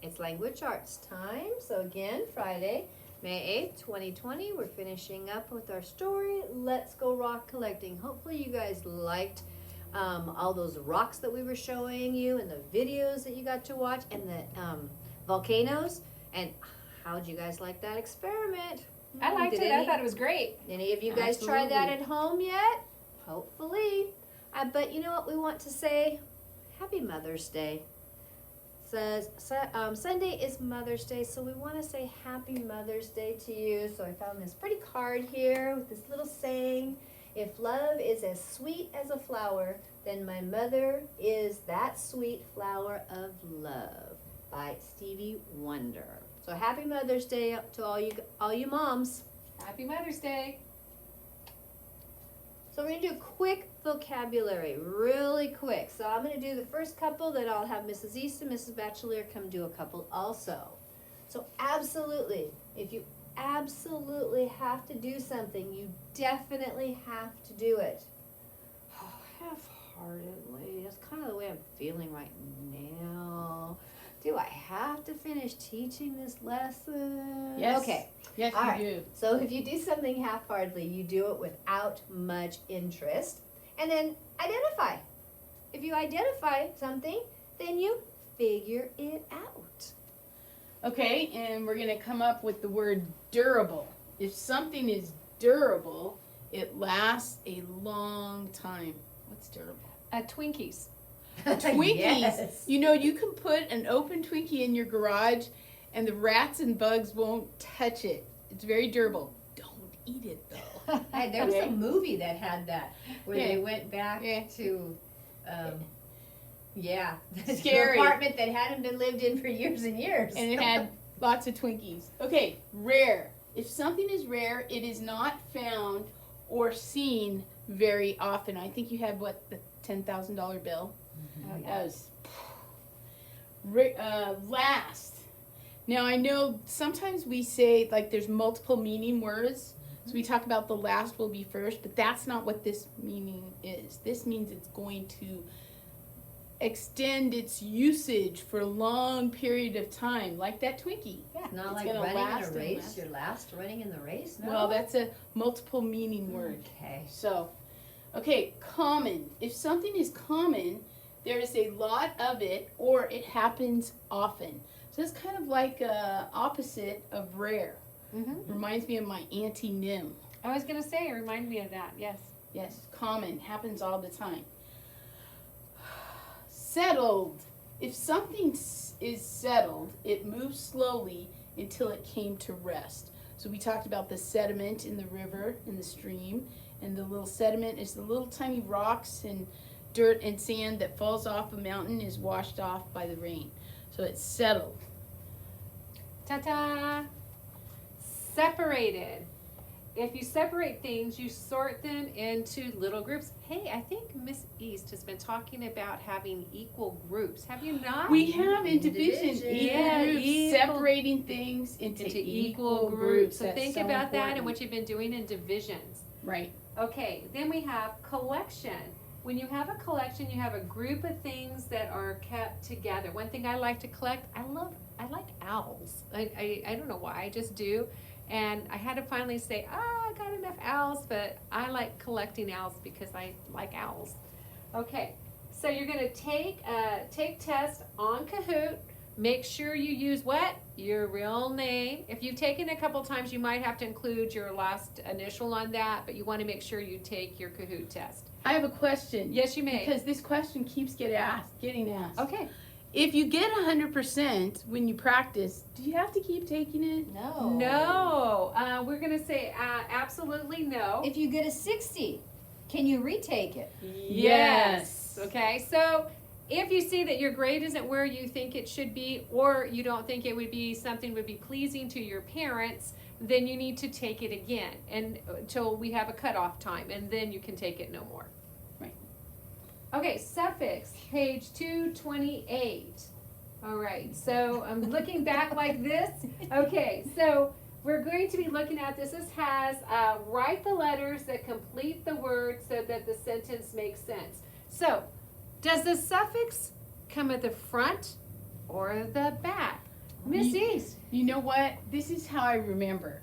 It's language arts time. So again, Friday, May 8th, 2020, we're finishing up with our story, Let's Go Rock Collecting. Hopefully you guys liked all those rocks that we were showing you and the videos that you got to watch and the volcanoes. And how'd you guys like that experiment? I liked it. I thought it was great. Any of you guys tried that at home yet? Hopefully. But you know what we want to say? Happy Mother's Day. Says Sunday is Mother's Day, so we want to say Happy Mother's Day to you. So I found this pretty card here with this little saying, if love is as sweet as a flower, then my mother is that sweet flower of love, by Stevie Wonder. So Happy Mother's Day to all you moms. Happy Mother's Day. So we're going to do quick vocabulary, really quick. So I'm going to do the first couple, then I'll have Mrs. East and Mrs. Batchelor come do a couple also. So absolutely, if you absolutely have to do something, you definitely have to do it. Oh, half-heartedly, that's kind of the way I'm feeling right now. Do I have to finish teaching this lesson? Yes. Okay. Yes, All you right. do. So if you do something half-heartedly, you do it without much interest. And then identify. If you identify something, then you figure it out. Okay, and we're going to come up with the word durable. If something is durable, it lasts a long time. What's durable? Twinkies. Twinkies. Yes. You know, you can put an open Twinkie in your garage and the rats and bugs won't touch it. It's very durable. Don't eat it though. Hey, there was Okay. a movie that had that, where Yeah. they went back Yeah. to, Scary. an apartment that hadn't been lived in for years and years. And it had lots of Twinkies. Okay, rare. If something is rare, it is not found or seen very often. I think you had, what, the $10,000 bill? Oh, That was last. Now I know sometimes we say like there's multiple meaning words. So we talk about the last will be first, but that's not what this meaning is. This means it's going to extend its usage for a long period of time, like that Twinkie. Yeah, not It's like gonna running in last a and race. last. You're last running in the race. No? Well, that's a multiple meaning word. Okay. So, okay, common. If something is common, there is a lot of it or it happens often. So it's kind of like opposite of rare. Mm-hmm. Reminds me of my Auntie Nim. I was going to say, it reminded me of that, yes. Yes, common, happens all the time. Settled. If something is settled, it moves slowly until it came to rest. So we talked about the sediment in the river, in the stream, and the little sediment is the little tiny rocks and dirt and sand that falls off a mountain, is washed off by the rain. So it's settled. Ta-ta! Separated. If you separate things, you sort them into little groups. Hey, I think Miss East has been talking about having equal groups. Have you not? We have in division Division. equal Yeah, groups, equal- separating things into equal groups. So That's think so about that and important. what you've been doing in divisions. Right. Okay, then we have collection. When you have a collection, you have a group of things that are kept together. One thing I like to collect, I like owls. I don't know why, I just do. And I had to finally say, I got enough owls, but I like collecting owls because I like owls. Okay, so you're gonna take test on Kahoot. Make sure you use what? Your real name. If you've taken it a couple times, you might have to include your last initial on that, but you want to make sure you take your Kahoot test. I have a question. Yes, you may. Because this question keeps getting asked. Okay. If you get 100% when you practice, do you have to keep taking it? No. No. We're going to say absolutely no. If you get a 60, can you retake it? Yes. Okay. So if you see that your grade isn't where you think it should be, or you don't think it would be something would be pleasing to your parents, then you need to take it again and until we have a cutoff time, and then you can take it no more. Right. Okay, suffix, page 228. All right, so I'm looking back like this. Okay, so we're going to be looking at this. This has write the letters that complete the word so that the sentence makes sense. So, does the suffix come at the front or the back? Miss East. You know what? This is how I remember.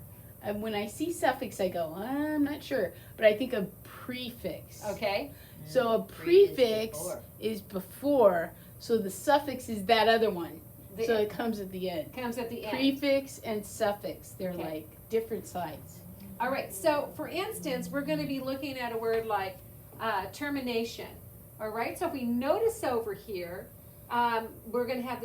When I see suffix, I go, I'm not sure, but I think of prefix. Okay. So a prefix is before, so the suffix is that other one. So it comes at the end. Comes at the end. Prefix and suffix, they're Okay. like different sides. All right, so for instance, we're going to be looking at a word like termination. All right, so if we notice over here, we're going to have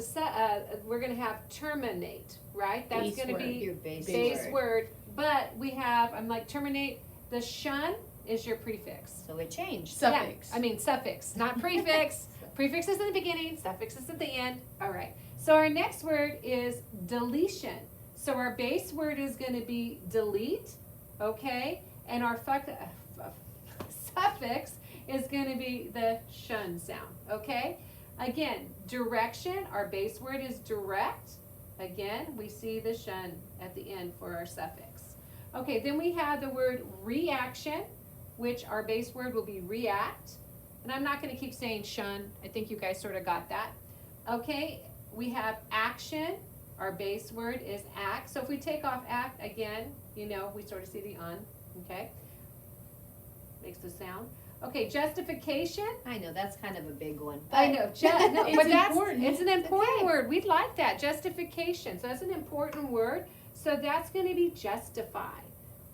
we're going to have terminate, right? That's Base going to word. be Your base word. But we have, I'm like terminate. The shun is your prefix. So it changed. Suffix. Yeah, I mean suffix, not prefix. Prefix is in the beginning, suffix is at the end. All right. So our next word is deletion. So our base word is going to be delete, okay? And our suffix is going to be the shun sound, okay? Again, direction, our base word is direct. Again, we see the shun at the end for our suffix. Okay, then we have the word reaction, which our base word will be react. And I'm not going to keep saying shun. I think you guys sort of got that. Okay, we have action. Our base word is act. So if we take off act, again, you know, we sort of see the on, okay? Makes the sound. Okay, justification. I know, that's kind of a big one. I know, no, It's but that's, important. it's an important Okay. word. We'd like that, justification. So that's an important word. So that's going to be justify,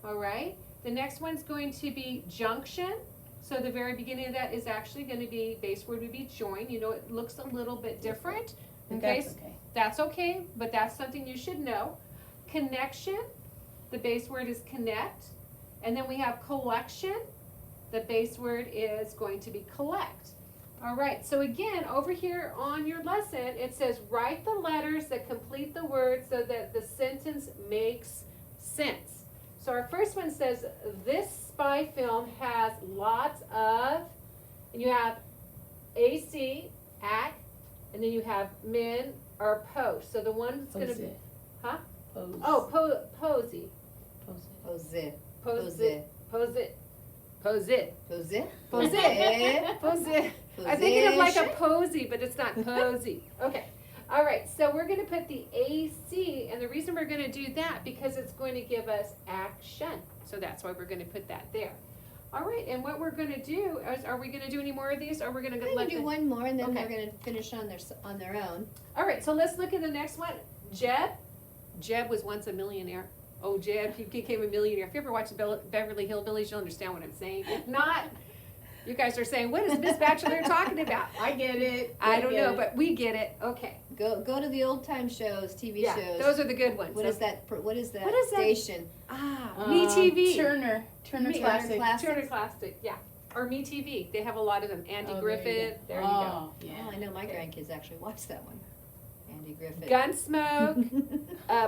all right? The next one's going to be junction. So the very beginning of that is actually going to be, base word would be join. You know, it looks a little bit different. But Okay, that's okay. that's okay, but that's something you should know. Connection, the base word is connect. And then we have collection. The base word is going to be collect. All right, so again, over here on your lesson, it says write the letters that complete the word so that the sentence makes sense. So our first one says, this spy film has lots of, and you have AC, ac, and then you have men or post. So the one that's going to Pose be, it. huh? Pose. Oh, posy. Pose it. Pose it. Pose it. Pose it. Pose it. Pose it. Pose it. Pose it. I'm thinking of like a posy, but it's not posy. Okay. All right. So we're going to put the AC, and the reason we're going to do that because it's going to give us action. So that's why we're going to put that there. All right. And what we're going to do is, are we going to do any more of these, or we're going to I'm let gonna do them? one more, and then Okay. they're gonna finish on their own. All right. So let's look at the next one. Jeb. Jeb was once a millionaire. Oh, Jeb, he became a millionaire. If you ever watch the Beverly Hillbillies, you'll understand what I'm saying. If not, you guys are saying, what is Miss Bachelor talking about? I get it. I don't get know, it. but we get it. Okay. Go to the old time shows, TV Yeah, shows. those are the good ones. What is that? What is that What is that? station? Me TV. Turner Me- Classic. Turner Classic, yeah. Or Me TV. They have a lot of them. Andy Oh, Griffith. There you go. Oh, yeah. Oh, I know my Okay. grandkids actually watch that one. Andy Griffith. Gunsmoke.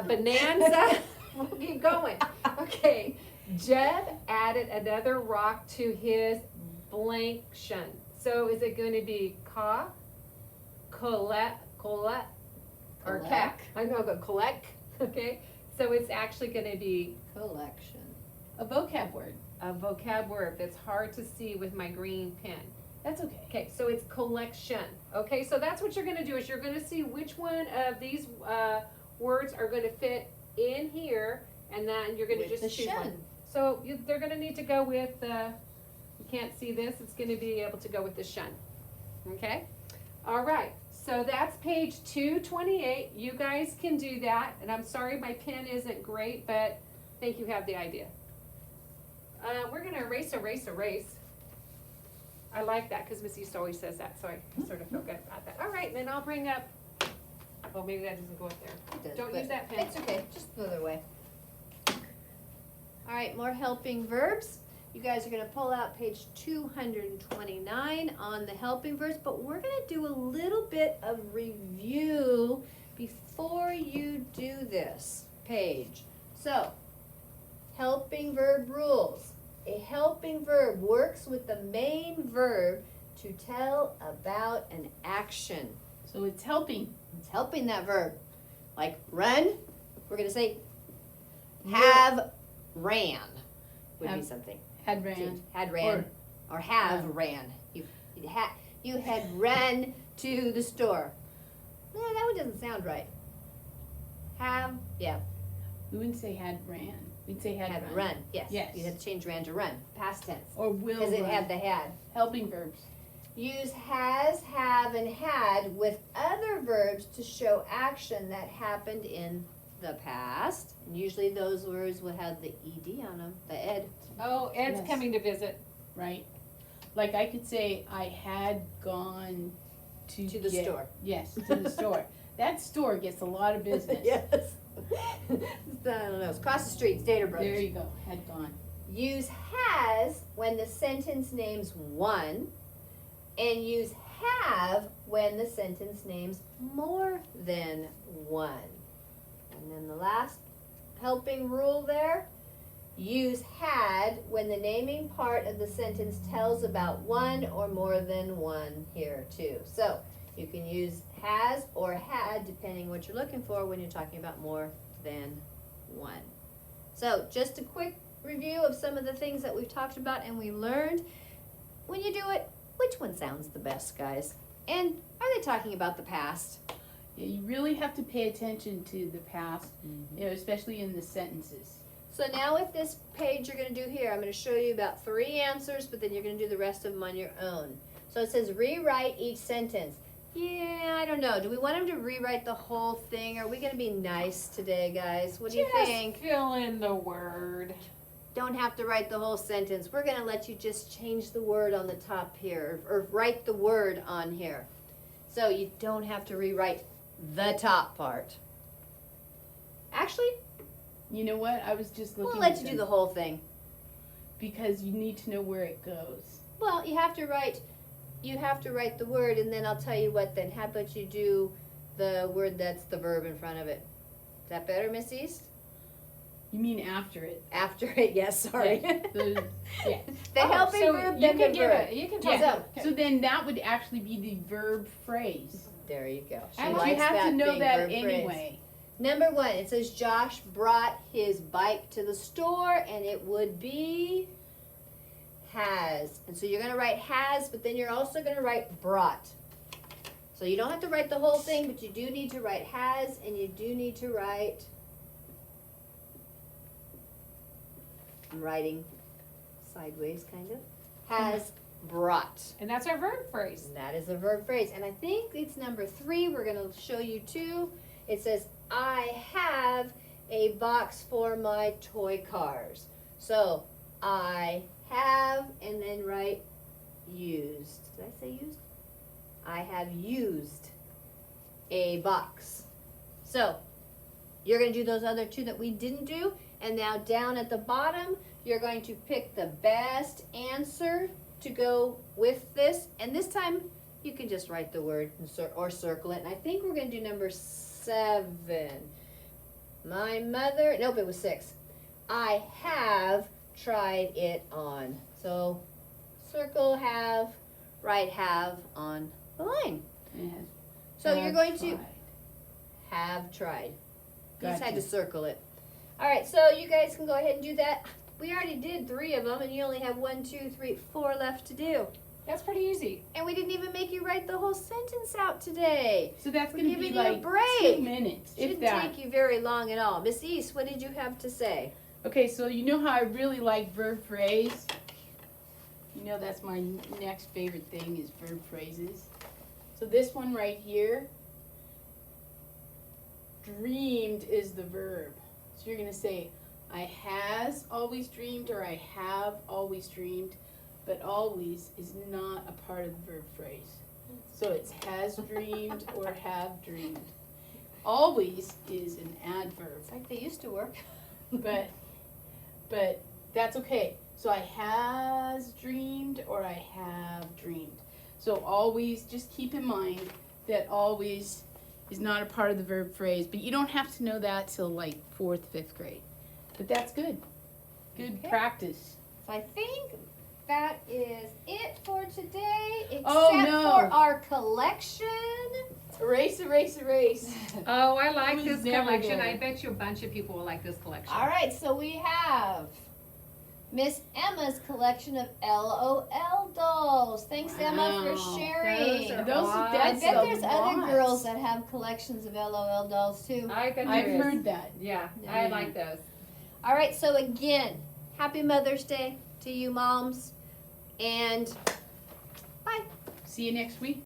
Bonanza. We'll keep going. Okay. Jeb added another rock to his blank shun. So is it going to be collect, or Collect. cack? I'm going to go collect. Okay. So it's actually going to be Collection. A vocab word. a vocab word that's hard to see with my green pen. That's okay. Okay, so it's collection. Okay, so that's what you're going to do is you're going to see which one of these words are going to fit in here, and then you're going to With just the choose one. shun. So they're going to need to go with, you can't see this, it's going to be able to go with the shun. Okay? All right, so that's page 228. You guys can do that, and I'm sorry my pen isn't great, but I think you have the idea. We're going to erase. I like that because Miss East always says that, so I sort of feel good about that. All right, then I'll bring up, oh, maybe that doesn't go up there. It does, Don't but use that pen. It's okay, just the other way. All right, more helping verbs. You guys are gonna pull out page 229 on the helping verbs, but we're gonna do a little bit of review before you do this page. So, helping verb rules. A helping verb works with the main verb to tell about an action. So it's helping. It's helping that verb. Like run, we're gonna say have ran would be Have something. Had ran. Had ran or have ran. You had run to the store. No, that one doesn't sound right. Have, yeah, We wouldn't say had ran. We'd say had, had run, yes. Yes. You have to change ran to run, past tense. Or will Because it run. had the had. Helping verbs. Use has, have, and had with other verbs to show action that happened in the past. And usually those words will have the ed on them, the ed. Oh, Ed's Yes. coming to visit. Right? Like I could say I had gone to the get- store. Yes, to the store. That store gets a lot of business. Yes. I don't know, it's across the street, Stater Brothers. There you go, had gone. Use has when the sentence names one, and use have when the sentence names more than one. And then the last helping rule there, use had when the naming part of the sentence tells about one or more than one here too. So you can use has or had depending what you're looking for when you're talking about more than one. So just a quick review of some of the things that we've talked about and we learned. When you do it, which one sounds the best, guys? And are they talking about the past? Yeah, you really have to pay attention to the past, you know, especially in the sentences. So now with this page you're going to do here, I'm going to show you about 3 answers, but then you're going to do the rest of them on your own. So it says rewrite each sentence. Yeah, I don't know. Do we want him to rewrite the whole thing? Are we going to be nice today, guys? What do you think? Fill in the word. Don't have to write the whole sentence. We're going to let you just change the word on the top here, or write the word on here. So you don't have to rewrite the top part. Actually, You know what? I was just looking we'll let at you do them the whole thing. because you need to know where it goes. Well, you have to write the word, and then I'll tell you what then. How about you do the word that's the verb in front of it? Is that better, Miss East? You mean after it. After it, yes, sorry. Yeah, yeah. The helping so verb, you then the can give verb. it. You can talk. Yeah. Okay. So then that would actually be the verb phrase. There you go. She And But likes you have that to know being that verb phrase. anyway. Number 1, it says Josh brought his bike to the store, and it would be has. And so you're going to write has, but then you're also going to write brought. So you don't have to write the whole thing, but you do need to write has, and you do need to write, I'm writing sideways kind of, has brought. And that's our verb phrase. And that is a verb phrase. And I think it's number 3. We're going to show you 2. It says, I have a box for my toy cars. So, I have, and then write used. Did I say used? I have used a box. So, you're going to do those other 2 that we didn't do. And now down at the bottom, you're going to pick the best answer to go with this. And this time, you can just write the word or circle it. And I think we're going to do number 7. My mother, nope, it was 6. I have tried it on. So circle have, write have on the line. Yes. So you're going to Tried. have tried. You just had Gotcha. to circle it. All right, so you guys can go ahead and do that. We already did 3 of them, and you only have 1, 2, 3, 4 left to do. That's pretty easy. And we didn't even make you write the whole sentence out today. So that's We're going to be giving you a like break. 2 minutes, if Shouldn't that. take you very long at all. Miss East, what did you have to say? Okay, so you know how I really like verb phrase? You know that's my next favorite thing is verb phrases. So this one right here, dreamed is the verb. So you're going to say, I has always dreamed or I have always dreamed, but always is not a part of the verb phrase. So it's has dreamed or have dreamed. Always is an adverb. It's like they used to work. But that's okay. So I has dreamed or I have dreamed. So always, just keep in mind that always is not a part of the verb phrase, but you don't have to know that till like 4th, 5th grade. But that's good. Good Okay. practice. So I think that is it for today, except Oh, no. for our collection. Erase, erase, erase. Oh, I like Who's this never collection. there? I bet you a bunch of people will like this collection. All right, so we have Miss Emma's collection of LOL dolls. Thanks, Emma, for Wow. sharing. Those are Those, awesome. I that's bet a there's lot. other girls that have collections of LOL dolls too. I bet there I've is. heard that. Yeah, Yeah. I like those. All right, so again, happy Mother's Day to you moms, and bye. See you next week.